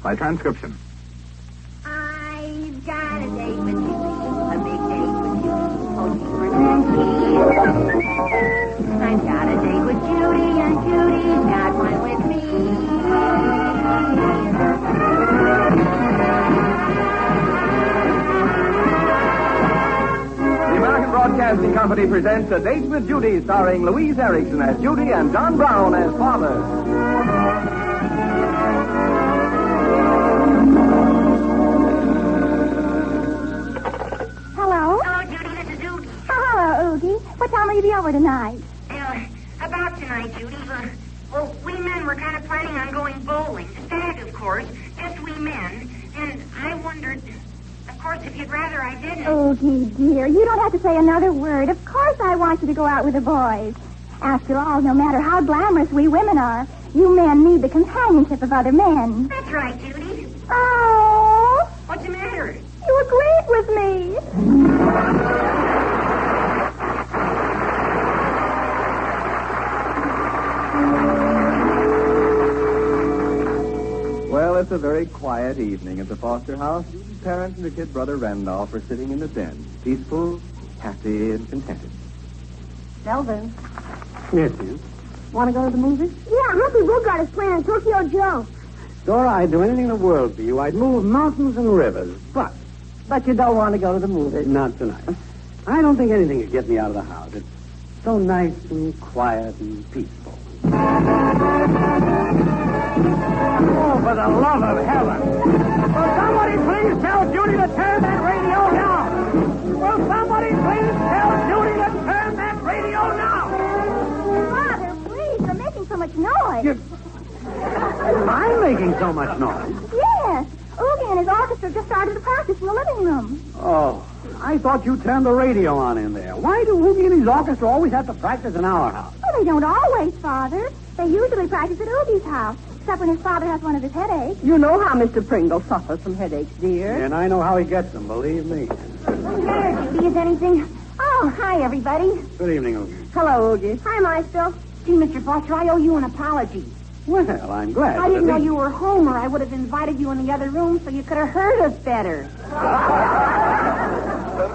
by transcription. I've got a date with Judy, a big date with Judy. Oh, jeepers and jeepers. I've got a date with Judy, and Judy's got one with me. The American Broadcasting Company presents A Date with Judy, starring Louise Erickson as Judy and John Brown as fathers. Hello, Judy. This is Oogie. Oh, hello, Oogie. What time will you be over tonight? About tonight, Judy. Well, we men were kind of planning on going bowling. Stag, of course. Just we men. And I wondered, of course, if you'd rather I didn't. Oogie, dear, you don't have to say another word. Of course I want you to go out with the boys. After all, no matter how glamorous we women are, you men need the companionship of other men. That's right, Judy. Oh, What's the matter? you agreed with me. Well, it's a very quiet evening at the Foster house. Judy's parents and her kid brother Randolph are sitting in the den, peaceful, happy, and contented. Delvin, Yes, dear. want to go to the movies? Yeah, Humphrey Bogart is playing Tokyo Joe. Dora, I'd do anything in the world for you. I'd move mountains and rivers. But But you don't want to go to the movies. not tonight. I don't think anything could get me out of the house. It's so nice and quiet and peaceful. Oh, for the love of heaven. Will somebody please tell Judy to turn that radio down? Will somebody please tell Judy to turn that radio down? Father, please, you're making so much noise. I'm making so much noise. Yes, Oogie and his orchestra just started to practice in the living room. Oh, I thought you turned the radio on in there. Why do Oogie and his orchestra always have to practice in our house? Oh, they don't always, Father. They usually practice at Oogie's house, except when his father has one of his headaches. You know how Mr. Pringle suffers from headaches, dear. And I know how he gets them, believe me. There, Judy, is anything? Oh, hi, everybody. Good evening, Oogie. Hello, Oogie. Hi, Marshall. Gee, Mr. Foster, I owe you an apology. Well, I'm glad. I didn't but know at you were home, or I would have invited you in the other room so you could have heard us better.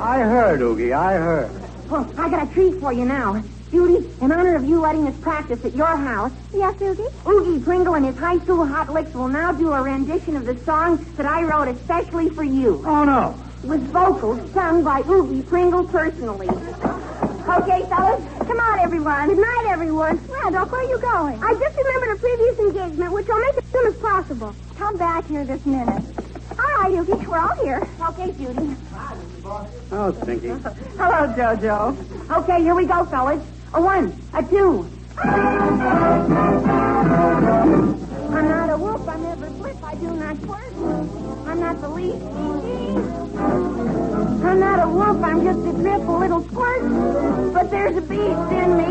I heard, Oogie, I heard. Well, I got a treat for you now. Judy, in honor of you letting us practice at your house, Yes, Oogie? Oogie Pringle and his high school hot licks will now do a rendition of the song that I wrote especially for you. Oh, no. With vocals sung by Oogie Pringle personally. Okay, fellas, come on, everyone. Good night, everyone. Randolph, where are you going? I just remembered a previous engagement, which I'll make as soon as possible. Come back here this minute. All right, Oogie, we're all here. Okay, Judy. Oh, Stinky. Hello, Jojo. Okay, here we go, fellas. A 1, a 2. I'm not a wolf, I never flip, I do not twerk. I'm not the least stinky. I'm not a wolf, I'm just a drip, a little squirt. But there's a beast in me.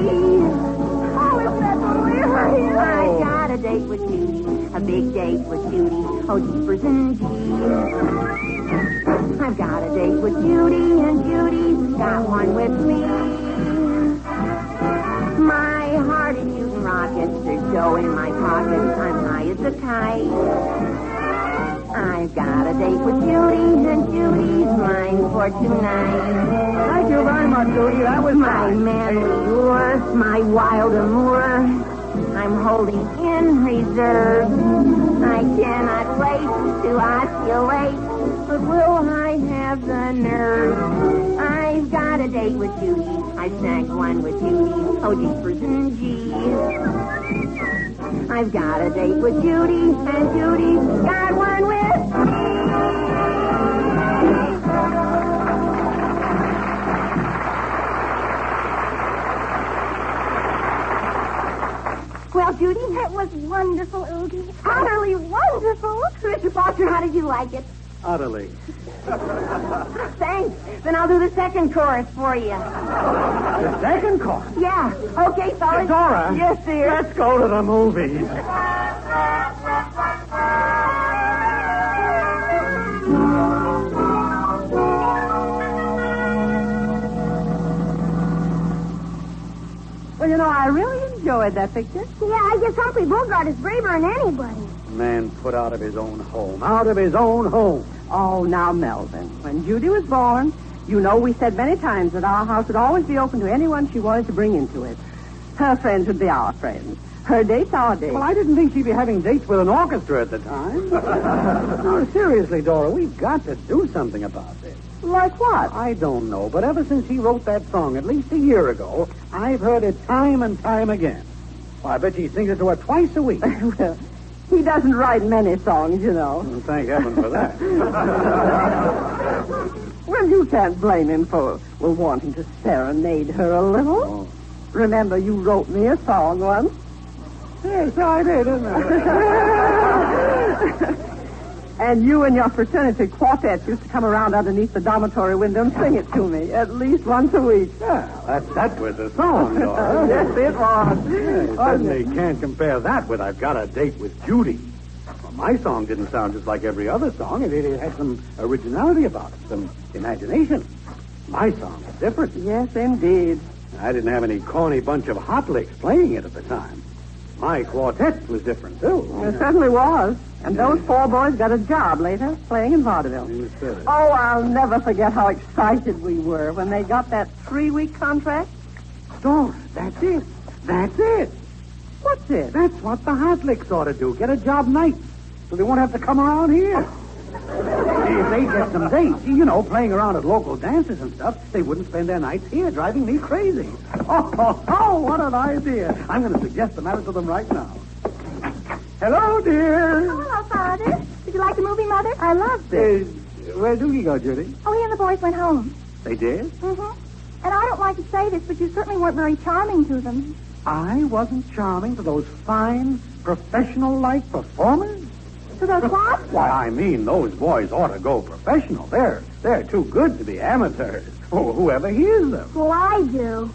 Oh, is that delirious? I got a date with Judy, a big date with Judy. Oh, jeepers and jeepers. I've got a date with Judy, and Judy's got one with me. My heart is shooting rockets, there's dough in my pockets, I'm high as a kite. I've got a date with Judy, and Judy's mine for tonight. Thank you very much, Judy. That was My nice. manly lure, my wild amour, I'm holding in reserve. I cannot wait to osculate, but will I have the nerve? I've got a date with Judy, I snagged one with Judy, oh jeepers and jeez. I've got a date with Judy, and Judy's got one with me. Well, Judy, that was wonderful, Oogie. Utterly wonderful. Mr. Foster, how did you like it? Utterly. Thanks. Then I'll do the second chorus for you. The second chorus? Yeah. Okay, fellas. Dora. Yes, dear. Let's go to the movies. Well, you know, I really enjoyed enjoyed that picture? Yeah, I guess Humphrey Bogart is braver than anybody. Man put out of his own home. Out of his own home. Oh, now, Melvin, when Judy was born, you know we said many times that our house would always be open to anyone she wanted to bring into it. Her friends would be our friends. Her dates, our dates. Well, I didn't think she'd be having dates with an orchestra at the time. No, seriously, Dora, we've got to do something about this. Like what? I don't know, but ever since he wrote that song at least a year ago, I've heard it time and time again. Well, I bet he sings it to her twice a week. Well, he doesn't write many songs, you know. Well, thank heaven for that. Well, you can't blame him for wanting to serenade her a little. Oh. Remember, you wrote me a song once. Yes, I did, didn't I? And you and your fraternity quartet used to come around underneath the dormitory window and sing it to me at least once a week. Yeah, that was the song, Dora. Yes, it was. You certainly can't compare that with I've Got a Date with Judy. Well, my song didn't sound just like every other song. It had some originality about it, some imagination. My song was different. Yes, indeed. I didn't have any corny bunch of hot licks playing it at the time. My quartet was different, too. It certainly was. And those four boys got a job later, playing in vaudeville. You said it. Oh, I'll never forget how excited we were when they got that 3-week contract. Dora, that's it. That's it. What's it? That's what the hot licks ought to do. Get a job nights, so they won't have to come around here. See, if they get some dates, you know, playing around at local dances and stuff, they wouldn't spend their nights here driving me crazy. Oh, what an idea. I'm going to suggest the matter to them right now. Hello, dear. Oh, hello, Father. Did you like the movie, Mother? I loved Where'd Doogie go, Judy? Oh, he and the boys went home. They did? Mm-hmm. And I don't like to say this, but you certainly weren't very charming to them. I wasn't charming to those fine, professional-like performers? To those what? Why, I mean, those boys ought to go professional. They're too good to be amateurs. Oh, whoever hears them. Well, I do.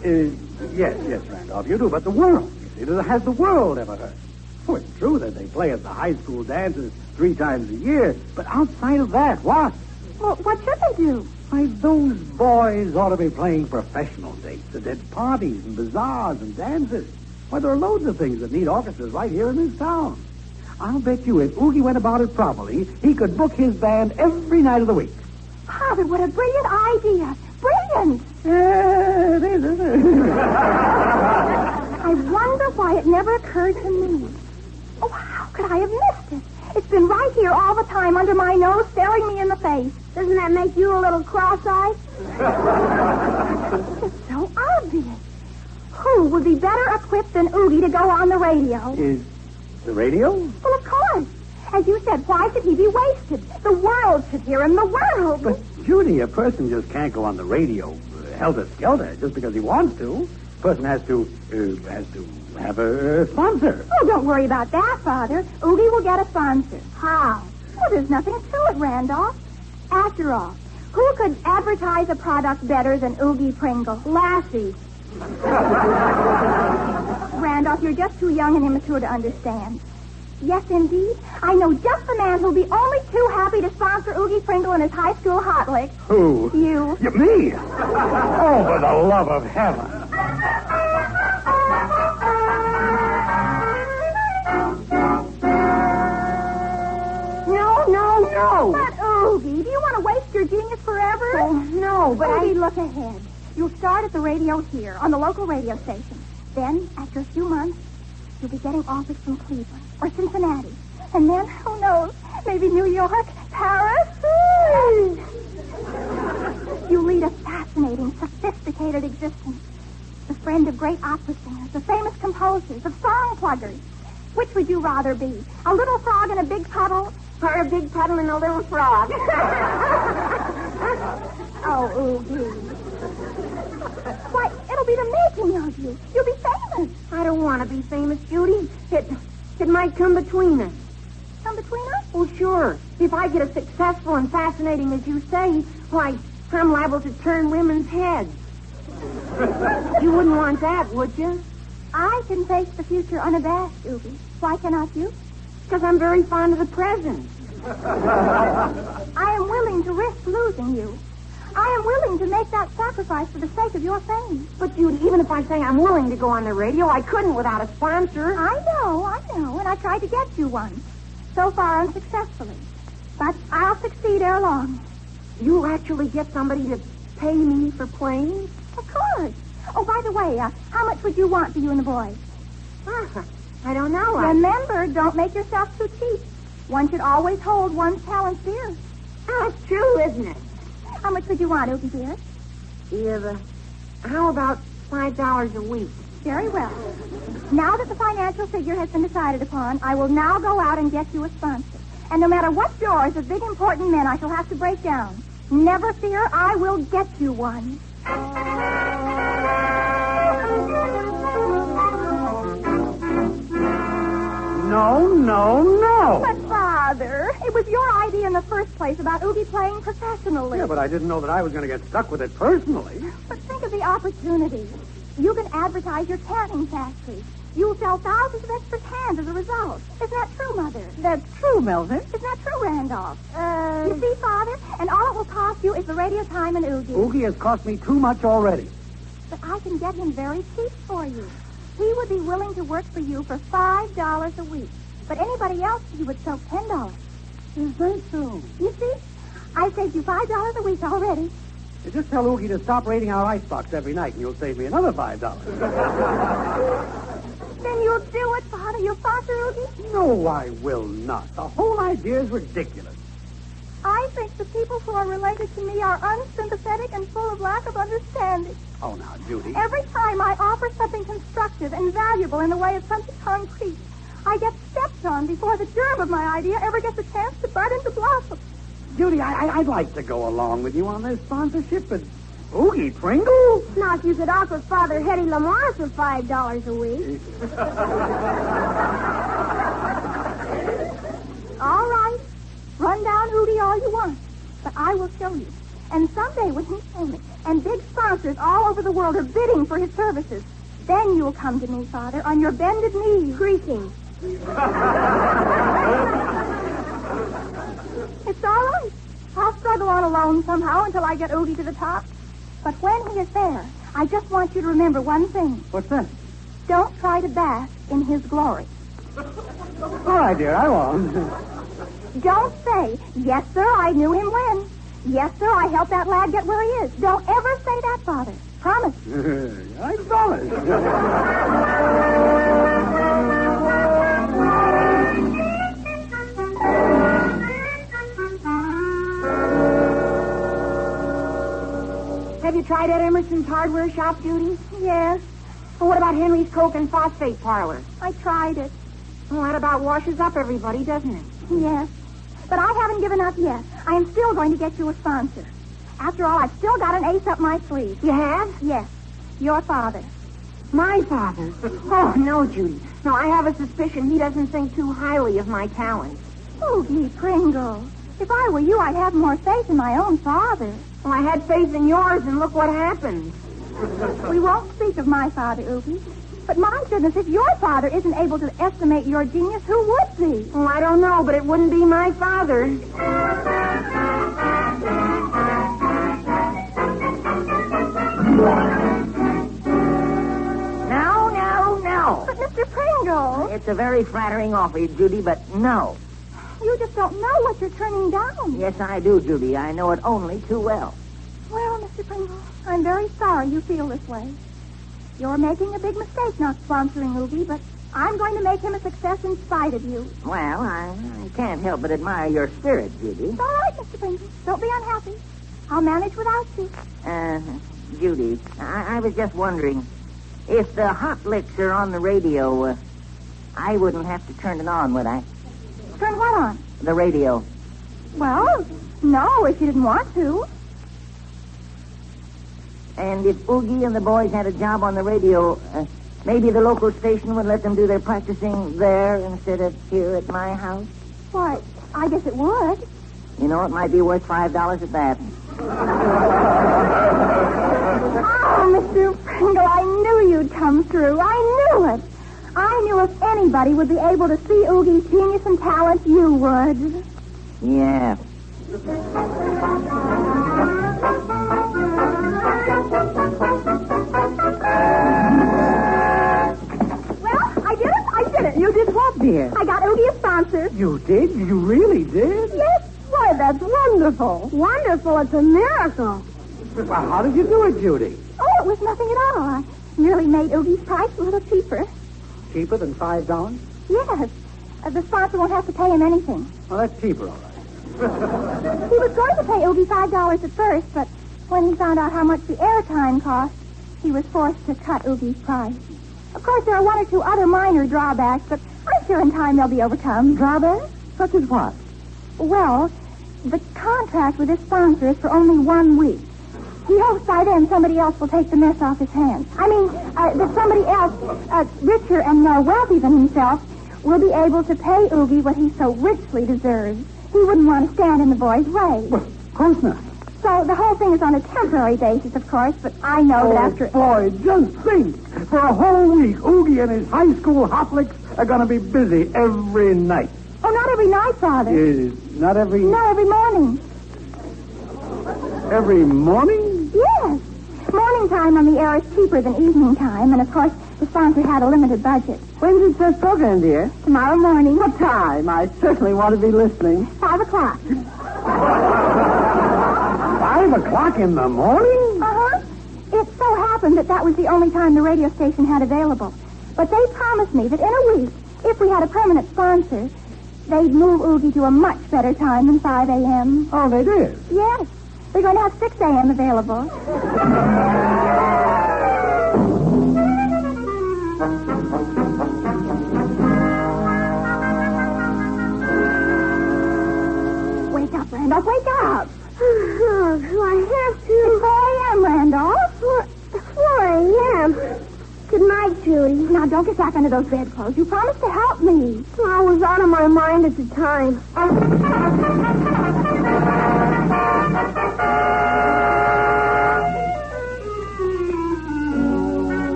Yes, Randolph, you do, but the world, you see, has the world ever heard? Oh, it's true that they play at the high school dances 3 times a year, but outside of that, what? Well, what should they do? Why, those boys ought to be playing professional dates at parties and bazaars and dances. Why, there are loads of things that need orchestras right here in this town. I'll bet you if Oogie went about it properly, he could book his band every night of the week. Father, what a brilliant idea. Brilliant. Yeah, it is, isn't it? I wonder why it never occurred to me. Oh, how could I have missed it? It's been right here all the time under my nose, staring me in the face. Doesn't that make you a little cross-eyed? It's so obvious. Who would be better equipped than Oogie to go on the radio? Is the radio? Well, of course. As you said, why should he be wasted? The world should hear him, the world. But, Judy, a person just can't go on the radio helter-skelter just because he wants to. A person has to have a sponsor. Oh, don't worry about that, Father. Oogie will get a sponsor. How? Well, there's nothing to it, Randolph. After all, who could advertise a product better than Oogie Pringle? Lassie. Randolph, you're just too young and immature to understand. Yes, indeed. I know just the man who'll be only too happy to sponsor Oogie Pringle in his high school hot lick. Who? You. Me? Oh, for the love of heaven. No. But, Oogie, do you want to waste your genius forever? Oh, no, but Oogie, look ahead. You'll start at the radio here, on the local radio station. Then, after a few months, you'll be getting offers from Cleveland or Cincinnati. And then, who knows, maybe New York, Paris. You lead a fascinating, sophisticated existence. The friend of great opera singers, of famous composers, of song pluggers. Which would you rather be? A little frog in a big puddle? Or a big puddle and a little frog? Oh, Oogie. Why, it'll be the making of you. You'll be famous. I don't want to be famous, Judy. It might come between us. Come between us? Well, sure. If I get as successful and fascinating as you say, why, I'm liable to turn women's heads. You wouldn't want that, would you? I can face the future unabashed, Oogie. Why cannot you? Because I'm very fond of the present. I am willing to risk losing you. I am willing to make that sacrifice for the sake of your fame. But, Judy, even if I say I'm willing to go on the radio, I couldn't without a sponsor. I know, and I tried to get you one. So far, unsuccessfully. But I'll succeed ere long. You'll actually get somebody to pay me for playing? Of course. Oh, by the way, how much would you want for you and the boys? I don't know. Remember, don't make yourself too cheap. One should always hold one's talents dear. Oh, it's true, isn't it? How much would you want, Oogie dear? Yeah, how about $5 a week? Very well. Now that the financial figure has been decided upon, I will now go out and get you a sponsor. And no matter what doors of big important men I shall have to break down, never fear, I will get you one. No. But, Father, it was your idea in the first place about Oogie playing professionally. Yeah, but I didn't know that I was going to get stuck with it personally. But think of the opportunity. You can advertise your canning factory. You'll sell thousands of extra cans as a result. Isn't that true, Mother? That's true, Melvin. Isn't that true, Randolph? You see, Father, and all it will cost you is the radio time and Oogie. Oogie has cost me too much already. But I can get him very cheap for you. He would be willing to work for you for $5 a week. But anybody else, he would sell $10. Is that so? You see? I saved you $5 a week already. You just tell Oogie to stop raiding our icebox every night, and you'll save me another $5. Then you'll do it, Father. You'll sponsor Oogie? No, I will not. The whole idea is ridiculous. I think the people who are related to me are unsympathetic and full of lack of understanding. Oh, now, Judy. Every time I offer something constructive and valuable in the way of something concrete, I get stepped on before the germ of my idea ever gets a chance to bud into blossom. Judy, I'd like to go along with you on this sponsorship, but Oogie Pringle? Now, if you could offer Father Hetty Lamar for $5 a week. All right. Run down Oogie all you want. But I will show you. And someday when he's famous and big sponsors all over the world are bidding for his services, then you'll come to me, Father, on your bended knees. Creaking. It's all right. I'll struggle on alone somehow until I get Oogie to the top. But when he is there, I just want you to remember one thing. What's that? Don't try to bask in his glory. All right, dear, I won't. Don't say, yes, sir, I knew him when. Yes, sir, I helped that lad get where he is. Don't ever say that, Father. Promise. I promise. Have you tried at Emerson's hardware shop, Judy? Yes, Well, what about Henry's Coke and Phosphate Parlor? I tried it. Well, that about washes up everybody, doesn't it? Yes. But I haven't given up yet. I am still going to get you a sponsor. After all, I've still got an ace up my sleeve. You have? Yes. Your father. My father? Oh, no, Judy. No, I have a suspicion he doesn't think too highly of my talents. Oogie Pringle. If I were you, I'd have more faith in my own father. Well, I had faith in yours, and look what happened. We won't speak of my father, Oogie. But my goodness, if your father isn't able to estimate your genius, who would be? Well, I don't know, but it wouldn't be my father. No. But Mr. Pringle, It's a very flattering offer, Judy, but no. you just don't know what you're turning down. Yes, I do, Judy. I know it only too well. Well, Mr. Pringle, I'm very sorry you feel this way. You're making a big mistake not sponsoring Oogie, but I'm going to make him a success in spite of you. Well, I can't help but admire your spirit, Judy. It's all right, Mr. Pringle. Don't be unhappy. I'll manage without you. Judy, I was just wondering, if the hot licks are on the radio, I wouldn't have to turn it on, would I? Turn what on? The radio. Well, no, if you didn't want to. And if Oogie and the boys had a job on the radio, maybe the local station would let them do their practicing there instead of here at my house? Why, I guess it would. You know, it might be worth $5 at that. Oh, Mr. Pringle, I knew you'd come through. I knew it. I knew if anybody would be able to see Oogie's genius and talent, you would. Yeah. what, dear? I got Oogie a sponsor. You did? You really did? Yes. Why, that's wonderful. Wonderful. It's a miracle. Well, how did you do it, Judy? Oh, it was nothing at all. I merely made Oogie's price a little cheaper. Cheaper than $5? Yes. The sponsor won't have to pay him anything. Well, that's cheaper, all right. He was going to pay Oogie $5 at first, but when he found out how much the airtime cost, he was forced to cut Oogie's price. Of course, there are one or two other minor drawbacks, but I'm sure in time they'll be overcome. Drawbacks? Such as what? Well, the contract with his sponsor is for only 1 week. He hopes by then somebody else will take the mess off his hands. I mean, that somebody else, richer and more wealthy than himself, will be able to pay Oogie what he so richly deserves. He wouldn't want to stand in the boy's way. Well, of course not. So the whole thing is on a temporary basis, of course, but I know that after... boy, just think. For a whole week, Oogie and his high school hoplics are going to be busy every night. Oh, not every night, Father. Not every... No, every morning. Every morning? Yes. Morning time on the air is cheaper than evening time, and of course, the sponsor had a limited budget. When's his first program, dear? Tomorrow morning. What time? I certainly want to be listening. 5 o'clock. 5 o'clock in the morning? Uh-huh. It so happened that was the only time the radio station had available. But they promised me that in a week, if we had a permanent sponsor, they'd move Oogie to a much better time than 5 a.m. Oh, they did? Yes. They're going to have 6 a.m. available. Wake up, Randolph. Wake up. Do I have to? It's 4 a.m., Randolph. 4 a.m. Good night, Judy. Now, don't get back under those bedclothes. You promised to help me. I was out of my mind at the time.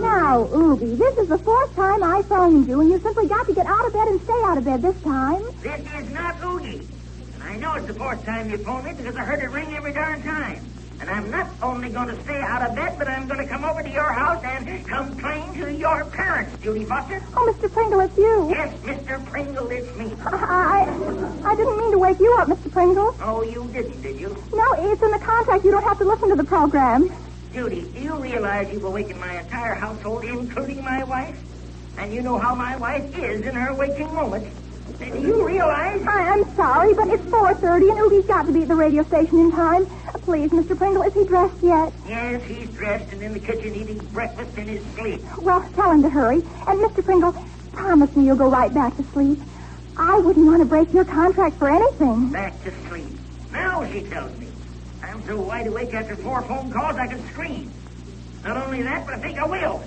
Now, Oogie, this is the 4th time I phoned you, and you simply got to get out of bed and stay out of bed this time. This is not Oogie. And I know it's the 4th time you phoned me because I heard it ring every darn time. And I'm not only going to stay out of bed, but I'm going to come over to your house and complain to your parents, Judy Foster. Oh, Mr. Pringle, it's you. Yes, Mr. Pringle, it's me. I didn't mean to wake you up, Mr. Pringle. Oh, you didn't, did you? No, it's in the contract. You don't have to listen to the program. Judy, do you realize you've awakened my entire household, including my wife? And you know how my wife is in her waking moments. Do you realize? I'm sorry, but it's 4:30, and Oogie's got to be at the radio station in time. Please, Mr. Pringle, is he dressed yet? Yes, he's dressed and in the kitchen eating breakfast in his sleep. Well, tell him to hurry. And, Mr. Pringle, promise me you'll go right back to sleep. I wouldn't want to break your contract for anything. Back to sleep. Now, she tells me. I'm so wide awake after 4 phone calls I can scream. Not only that, but I think I will.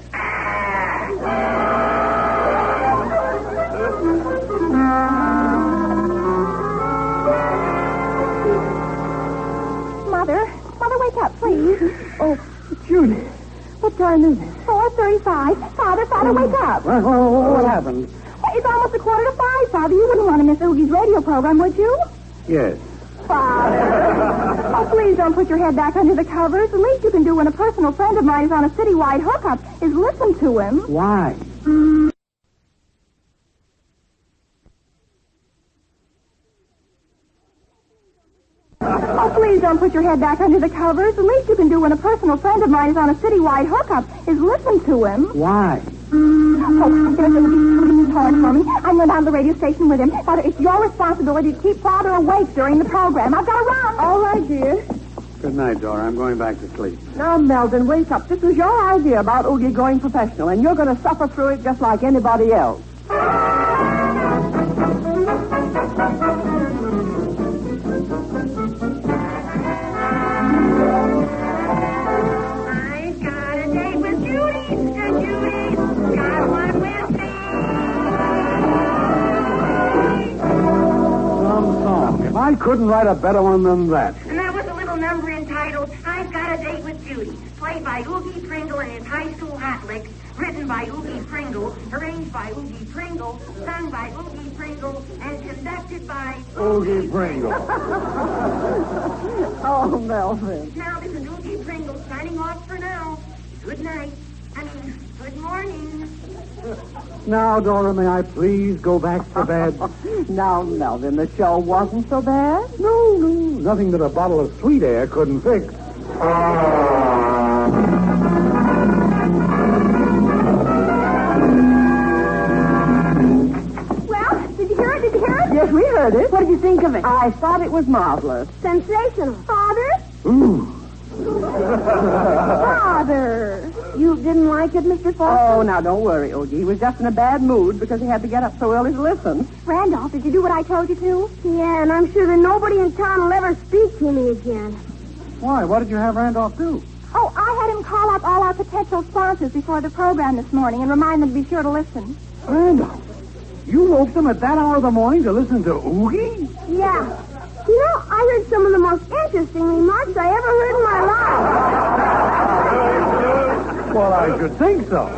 Mother, wake up, please. Oh, Judy. What time is it? 4:35. Father, wake up. What happened? Well, it's almost 4:45, Father. You wouldn't want to miss Oogie's radio program, would you? Yes. Father. Oh, please don't put your head back under the covers. The least you can do when a personal friend of mine is on a citywide hookup is listen to him. Why? Oh, please don't put your head back under the covers. The least you can do when a personal friend of mine is on a citywide hookup is listen to him. Why? Oh, it's hard for me. I'm going down to the radio station with him. Father, it's your responsibility to keep Father awake during the program. I've got to run. All right, dear. Good night, Dora. I'm going back to sleep. Now, Melvin, wake up. This was your idea about Oogie going professional, and you're going to suffer through it just like anybody else. I couldn't write a better one than that. And that was a little number entitled, I've Got a Date with Judy, played by Oogie Pringle and his high school hot licks, written by Oogie Pringle, arranged by Oogie Pringle, sung by Oogie Pringle, and conducted by Oogie Pringle. Oh, Melvin. Now, this is Oogie Pringle signing off for now. Good night. Good morning. Now, Dora, may I please go back to bed? Now, Melvin, the show wasn't so bad. No, nothing that a bottle of sweet air couldn't fix. Well, did you hear it? Did you hear it? Yes, we heard it. What did you think of it? I thought it was marvelous. Sensational. Father? Ooh. Father! You didn't like it, Mr. Foster? Oh, now, don't worry, Oogie. He was just in a bad mood because he had to get up so early to listen. Randolph, did you do what I told you to? Yeah, and I'm sure that nobody in town will ever speak to me again. Why? What did you have Randolph do? Oh, I had him call up all our potential sponsors before the program this morning and remind them to be sure to listen. Randolph? You woke them at that hour of the morning to listen to Oogie? Yeah. You know, I heard some of the most interesting remarks I ever heard in my life. Well, I should think so.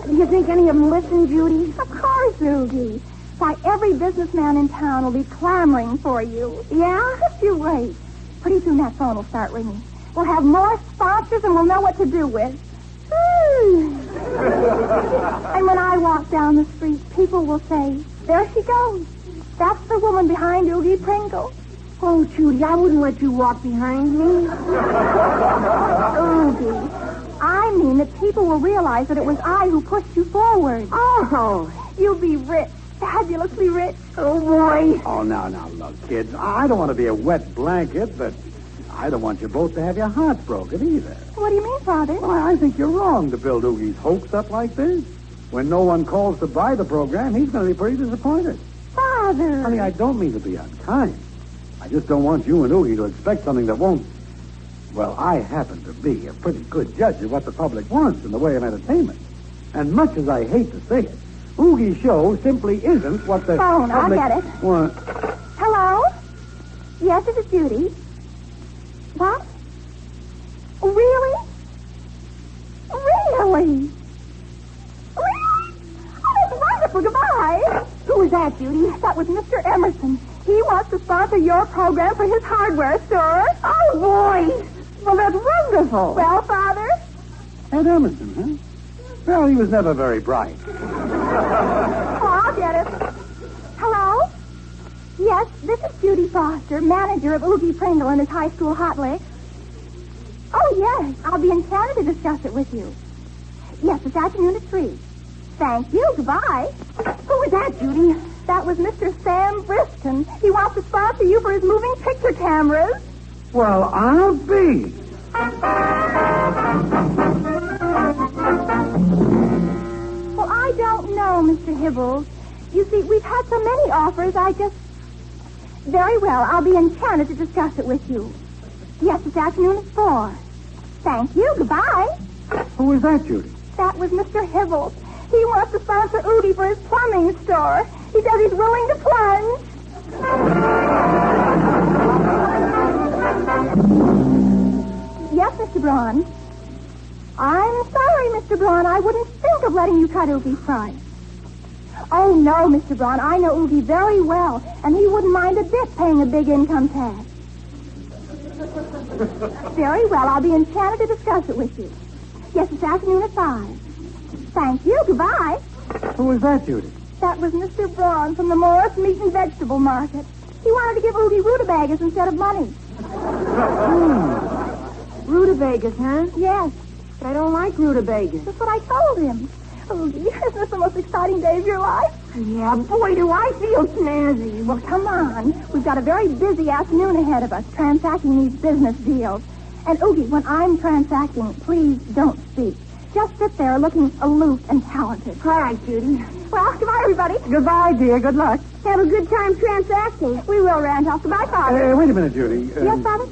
Do you think any of them listen, Judy? Of course, Oogie. Why, every businessman in town will be clamoring for you. Yeah? Just you wait. Pretty soon that phone will start ringing. We'll have more sponsors and we'll know what to do with. And when I walk down the street, people will say, there she goes. That's the woman behind Oogie Pringle. Oh, Judy, I wouldn't let you walk behind me. Oogie, I mean that people will realize that it was I who pushed you forward. Oh, you'll be rich, fabulously rich. Oh, boy. Oh, now, look, kids. I don't want to be a wet blanket, but I don't want you both to have your hearts broken either. What do you mean, Father? Well, I think you're wrong to build Oogie's hopes up like this. When no one calls to buy the program, he's going to be pretty disappointed. Father. Honey, I don't mean to be unkind. I just don't want you and Oogie to expect something that won't... Well, I happen to be a pretty good judge of what the public wants in the way of entertainment. And much as I hate to say it, Oogie's show simply isn't what the Phone, public... I'll get it. What? Hello? Yes, this is Judy. What? Really? Really? Really? Oh, that's wonderful. Goodbye. Who was that, Judy? That was Mr. Emerson. He wants to sponsor your program for his hardware store. Oh, boy. Well, that's wonderful. Well, Father? Ed Emerson, huh? Well, he was never very bright. Oh, I'll get it. Hello? Yes, this is Judy Foster, manager of Oogie Pringle and his high school hot licks. Oh, yes. I'll be enchanted to discuss it with you. Yes, this afternoon at 3. Thank you. Goodbye. Who was that, Judy? That was Mr. Sam Briskin. He wants to sponsor you for his moving picture cameras. Well, I'll be. Well, I don't know, Mr. Hibbles. You see, we've had so many offers, Very well. I'll be enchanted to discuss it with you. Yes, this afternoon at 4. Thank you. Goodbye. Who was that, Judy? That was Mr. Hibbles. He wants to sponsor Oogie for his plumbing store. He says he's willing to plunge. Yes, Mr. Braun. I'm sorry, Mr. Braun. I wouldn't think of letting you cut Oogie's price. Oh, no, Mr. Braun. I know Oogie very well, and he wouldn't mind a bit paying a big income tax. Very well. I'll be enchanted to discuss it with you. Yes, this afternoon at 5. Thank you. Goodbye. Who was that, Judy? That was Mr. Braun from the Morris Meat and Vegetable Market. He wanted to give Oogie rutabagas instead of money. Rutabagas, huh? Yes, But I don't like rutabagas. that's what I told him. Oogie, isn't this the most exciting day of your life? Yeah, boy, do I feel snazzy. Well, come on. We've got a very busy afternoon ahead of us, transacting these business deals. And, Oogie, when I'm transacting, please don't speak. Just sit there looking aloof and talented. All right, Judy. Well, goodbye, everybody. Goodbye, dear. Good luck. Have a good time transacting. We will, Randolph. Goodbye, Father. Wait a minute, Judy. Yes, Father?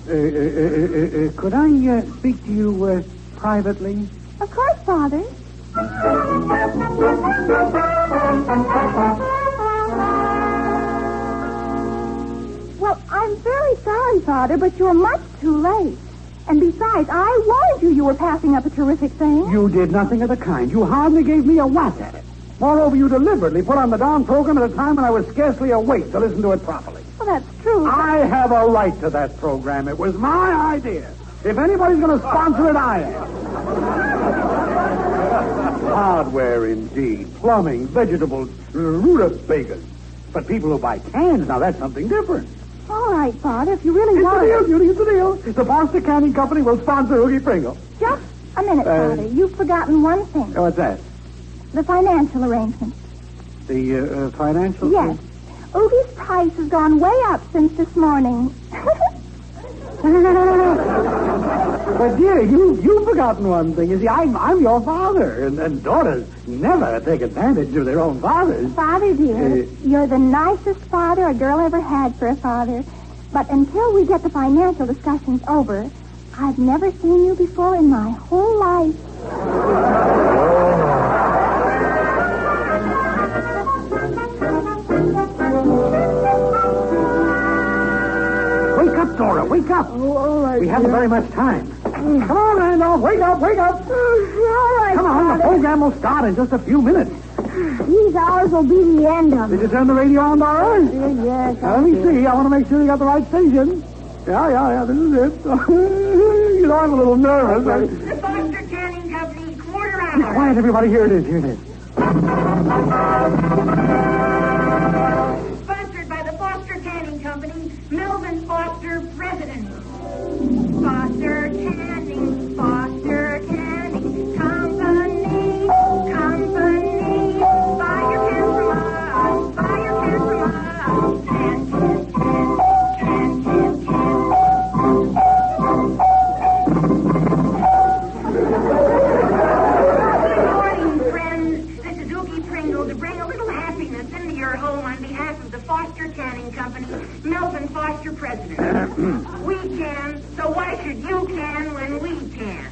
Could I speak to you privately? Of course, Father. Well, I'm very sorry, Father, but you're much too late. And besides, I warned you were passing up a terrific thing. You did nothing of the kind. You hardly gave me a whack at it. Moreover, you deliberately put on the darn program at a time when I was scarcely awake to listen to it properly. Well, that's true. I have a right to that program. It was my idea. If anybody's going to sponsor it, I am. Hardware, indeed. Plumbing, vegetables, rutabagas. But people who buy cans, now that's something different. All right, Father, if you really It's want the deal, it. Judy, it's the deal. The Foster Canning Company will sponsor Oogie Pringle. Just a minute, Father. You've forgotten one thing. What's that? The financial arrangement. The financial... Yes. Oogie's price has gone way up since this morning. But, dear, you've forgotten one thing. You see, I'm your father, and daughters never take advantage of their own fathers. Father, dear, you're the nicest father a girl ever had for a father. But until we get the financial discussions over, I've never seen you before in my whole life. Wake up, Dora, wake up. Oh, all right. We haven't very much time. Come on, Randolph, wake up, wake up. All right, Come on, the program will start in just a few minutes. These hours will be the end of Did it. you turn the radio on, Dora? Yes, Let me see. I want to make sure you got the right station. Yeah, this is it. You know, I'm a little nervous. The Foster Canning Company, quarter hour. Quiet, everybody. Here it is. Sponsored by the Foster Canning Company, Melvin Foster, President. Foster Canning Company. Buy your pen from us. Can. Good morning, friends. This is Oogie Pringle to bring a little happiness into your home on behalf of the Foster Canning Company, Melvin Foster, President. We can, so why should you can when we can?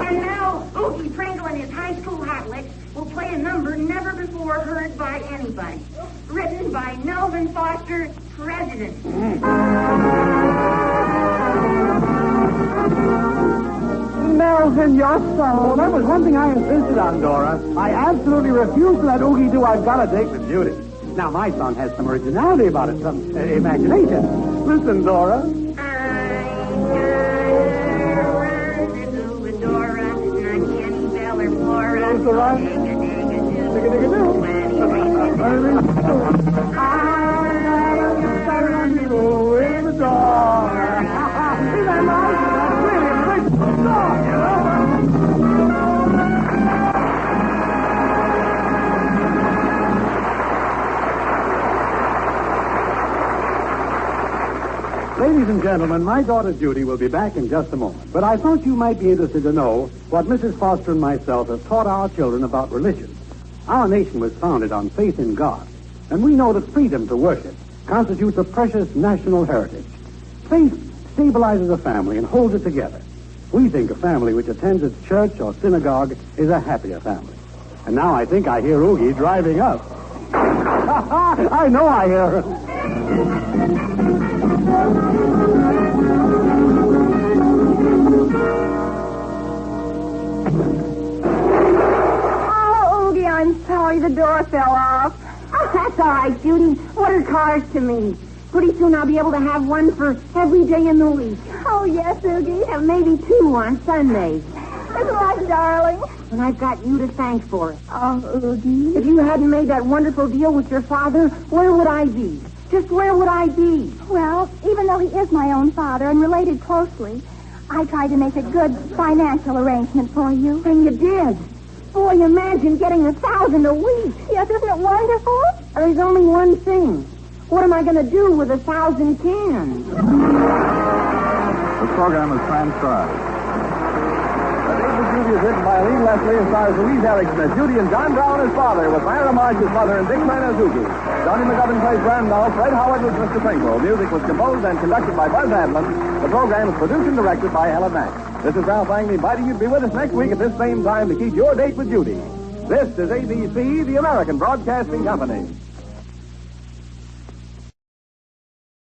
And now, Oogie Pringle and his high school hot licks will play a number never before heard by anybody. Written by Melvin Foster, President. Melvin, your soul. That was one thing I insisted on, Dora. I absolutely refused to let Oogie do I've Got a Date with Judy. Now, my song has some originality about it, some imagination. Listen, Dora. That's all right. Ladies and gentlemen, my daughter Judy will be back in just a moment. But I thought you might be interested to know what Mrs. Foster and myself have taught our children about religion. Our nation was founded on faith in God, and we know that freedom to worship constitutes a precious national heritage. Faith stabilizes a family and holds it together. We think a family which attends its church or synagogue is a happier family. And now I think I hear Oogie driving up. I know I hear her. Oh, Oogie, I'm sorry the door fell off. Oh, that's all right, Judy. What are cars to me? Pretty soon I'll be able to have one for every day in the week. Oh, yes, Oogie. And maybe two on Sundays. That's right, darling. And I've got you to thank for it. Oh, Oogie. If you hadn't made that wonderful deal with your father, where would I be? Just where would I be? Well, even though he is my own father and related closely, I tried to make a good financial arrangement for you. And you did. Boy, imagine getting 1,000 a week. Yes, isn't it wonderful? There's only one thing. What am I going to do with 1,000 cans? This program is transcribed. The Date with Judy is written by Lee Leslie and stars Louise Erickson as Judy and John Brown as father, with Myra Marsh as mother and Dick Mann as Oogie. Johnny McGovern plays Randolph. Fred Howard was Mr. Pringle. Music was composed and conducted by Buzz Adlin. The program is produced and directed by Ellen Mack. This is Ralph Langley inviting you to be with us next week at this same time to keep your date with Judy. This is ABC, the American Broadcasting Company.